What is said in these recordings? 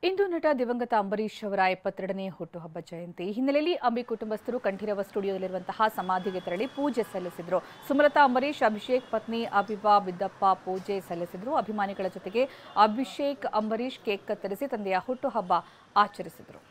ಇಂದು ನಟ ದಿವಂಗತ ಅಂಬರೀಶ್ ಅವರ 72ನೇ ಹುಟ್ಟುಹಬ್ಬ ಜಯಂತಿ ಹಿನ್ನೆಲೆಯಲ್ಲಿ ಅಂಬಿ ಕುಟುಂಬಸ್ಥರು ಕಂಠೀರವ ಸ್ಟುಡಿಯೋದಲ್ಲಿರುವಂತಹ ಸಮಾಧಿಗೆ ತೆರಳಿ ಪೂಜೆ ಸಲ್ಲಿಸಿದರು. ಸುಮಲತಾ ಅಂಬರೀಶ್, ಅಭಿಷೇಕ್ ಪತ್ನಿ ಅಬಿಬಾ ಬಿದ್ದಪ್ಪ ಪೂಜೆ ಸಲ್ಲಿಸಿದರು. ಅಭಿಮಾನಿಗಳ ಜೊತೆಗೆ ಅಭಿಷೇಕ್ ಅಂಬರೀಶ್ ಕೇಕ್ ಕತ್ತರಿಸಿ ತಂದೆಯ ಹುಟ್ಟುಹಬ್ಬ ಆಚರಿಸಿದರು.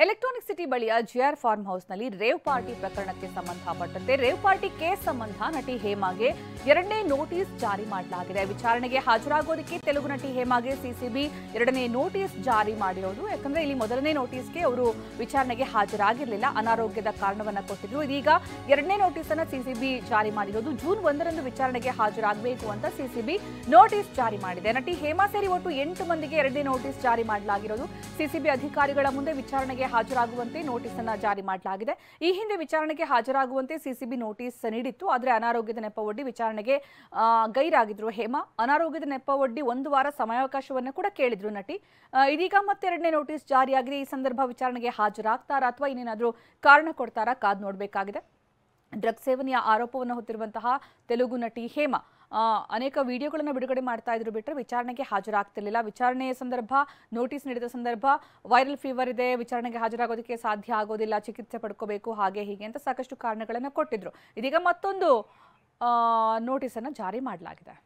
ಎಲೆಕ್ಟ್ರಾನಿಕ್ ಸಿಟಿ ಬಳಿಯ ಜಿಆರ್ ಫಾರ್ಮ್ ಹೌಸ್ನಲ್ಲಿ ರೇವ್ ಪಾರ್ಟಿ ಪ್ರಕರಣಕ್ಕೆ ಸಂಬಂಧಪಟ್ಟಂತೆ ರೇವ್ ಪಾರ್ಟಿ ಕೇಸ್ ಸಂಬಂಧ ನಟಿ ಹೇಮಾಗೆ 2ನೇ ನೋಟಿಸ್ ಜಾರಿ ಮಾಡಲಾಗಿದೆ. ವಿಚಾರಣೆಗೆ ಹಾಜರಾಗೋದಕ್ಕೆ ತೆಲುಗು ನಟಿ ಹೇಮಾಗೆ ಸಿಸಿಬಿ 2ನೇ ನೋಟಿಸ್ ಜಾರಿ ಮಾಡಿರೋದು. ಯಾಕಂದ್ರೆ ಇಲ್ಲಿ ಮೊದಲನೇ ನೋಟಿಸ್ಗೆ ಅವರು ವಿಚಾರಣೆಗೆ ಹಾಜರಾಗಿರಲಿಲ್ಲ, ಅನಾರೋಗ್ಯದ ಕಾರಣವನ್ನ ಕೊಟ್ಟಿದ್ರು. ಇದೀಗ 2ನೇ ನೋಟಿಸ್ ಅನ್ನು ಸಿಸಿಬಿ ಜಾರಿ ಮಾಡಿರೋದು. ಜೂನ್ 1ರಂದು ವಿಚಾರಣೆಗೆ ಹಾಜರಾಗಬೇಕು ಅಂತ ಸಿಸಿಬಿ ನೋಟಿಸ್ ಜಾರಿ ಮಾಡಿದೆ. ನಟಿ ಹೇಮಾ ಸೇರಿ ಒಟ್ಟು 8 ಮಂದಿಗೆ 2ನೇ ನೋಟಿಸ್ ಜಾರಿ ಮಾಡಲಾಗಿರೋದು. ಸಿಸಿಬಿ ಅಧಿಕಾರಿಗಳ ಮುಂದೆ ವಿಚಾರಣೆಗೆ ಹಾಜರಾಗುವಂತೆ ನೋಟಿಸ್ ಅನ್ನು ಜಾರಿ ಮಾಡಲಾಗಿದೆ. ಈ ಹಿಂದೆ ವಿಚಾರಣೆಗೆ ಹಾಜರಾಗುವಂತೆ ಸಿಸಿಬಿ ನೋಟಿಸ್ ನೀಡಿತ್ತು. ಆದರೆ ಅನಾರೋಗ್ಯದ ನೆಪವೊಡ್ಡಿ ವಿಚಾರಣೆಗೆ ಗೈರಾಗಿದ್ರು ಹೇಮಾ. ಅನಾರೋಗ್ಯದ ನೆಪವೊಡ್ಡಿ 1 ವಾರ ಸಮಯಾವಕಾಶವನ್ನು ಕೂಡ ಕೇಳಿದ್ರು ನಟಿ. ಇದೀಗ ಮತ್ತೆ 2ನೇ ನೋಟಿಸ್ ಜಾರಿಯಾಗಿದೆ. ಈ ಸಂದರ್ಭ ವಿಚಾರಣೆಗೆ ಹಾಜರಾಗ್ತಾರಾ ಅಥವಾ ಇನ್ನೇನಾದರೂ ಕಾರಣ ಕೊಡ್ತಾರಾ ಕಾದು ನೋಡಬೇಕಾಗಿದೆ. ಡ್ರಗ್ ಸೇವನೆಯ ಆರೋಪವನ್ನು ಹೊತ್ತಿರುವಂತಹ ತೆಲುಗು ನಟಿ ಹೇಮಾ ಅನೇಕ ವಿಡಿಯೋಗಳನ್ನು ಬಿಡುಗಡೆ ಮಾಡ್ತಾ ಇದ್ರು ಬಿಟ್ಟರೆ ವಿಚಾರಣೆಗೆ ಹಾಜರಾಗ್ತಿರ್ಲಿಲ್ಲ. ವಿಚಾರಣೆಯ ಸಂದರ್ಭ ನೋಟಿಸ್ ನೀಡಿದ ಸಂದರ್ಭ ವೈರಲ್ ಫೀವರ್ ಇದೆ, ವಿಚಾರಣೆಗೆ ಹಾಜರಾಗೋದಕ್ಕೆ ಸಾಧ್ಯ ಆಗೋದಿಲ್ಲ, ಚಿಕಿತ್ಸೆ ಪಡ್ಕೋಬೇಕು, ಹಾಗೆ ಹೀಗೆ ಅಂತ ಸಾಕಷ್ಟು ಕಾರಣಗಳನ್ನು ಕೊಟ್ಟಿದ್ರು. ಇದೀಗ ಮತ್ತೊಂದು ನೋಟಿಸನ್ನು ಜಾರಿ ಮಾಡಲಾಗಿದೆ.